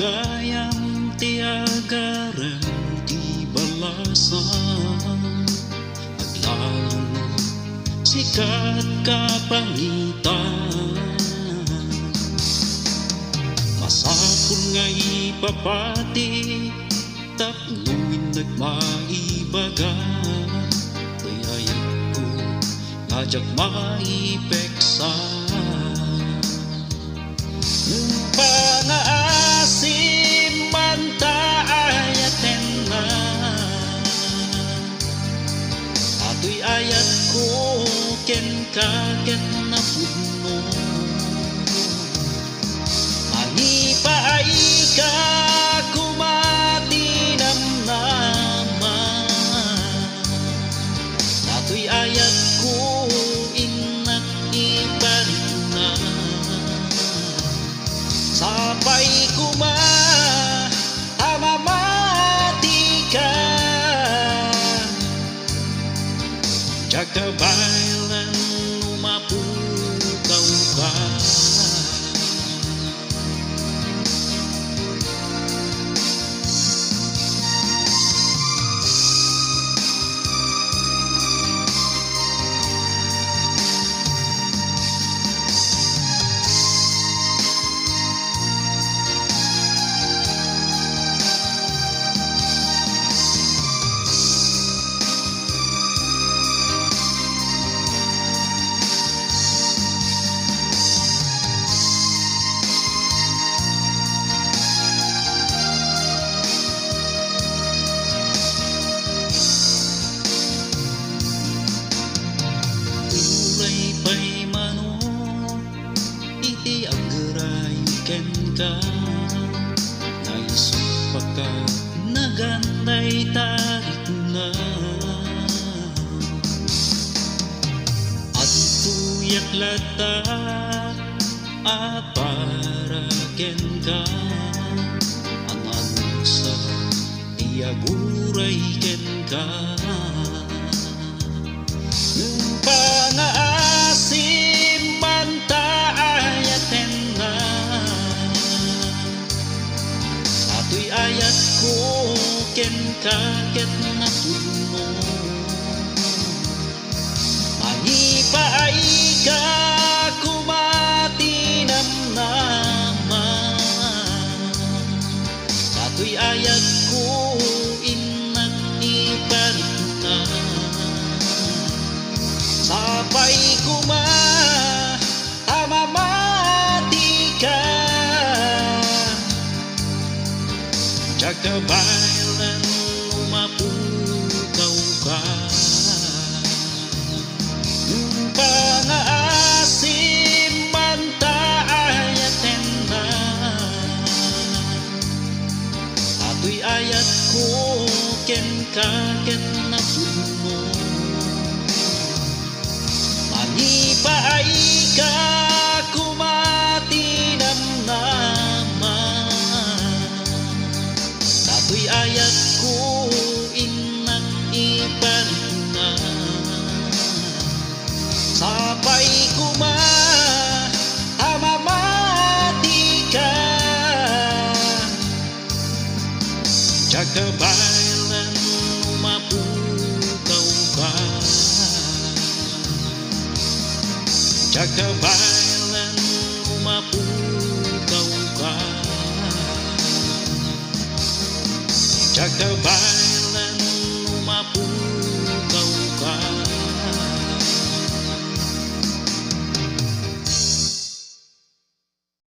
gayam ti agarem ti balasan, aglalong sikat kapangitan. Masapul nga ipapati tapnuin nagmaibaga, kayayat ko ngajak maipeksa. Pangaasim man taayaten na, ato'y ayat ko ken kaget na puno. Manipaay ka kumatinamnaman, ato'y ayat ko inak ipalit na. Sapay kuma amamati ka, jagabailan umapukaw ka. Pay mano iti aggarayo ken ka, naisupa ka nagantay tarik na. At tuyak lata para ken ka, ang anusa iaguray ken ka. Pangaasim man taayaten na, ato'y ayat ko ken kaget na puno. Manipaay ka kumatinamnaman, ato'y ayat ko inak ipalit na. Sapay kuma amamati ka, jagabailan umapukaw ka. Pangaasim man taayaten na, ato'y ayat ko ken kaget na puno. Manipaay ka kumatinamnaman, ato'y ayat ko inak ipalit na. Sapay kuma amamati ka, jagabailan umapukaw ka. Jagabailan umapukaw ka, jagabailan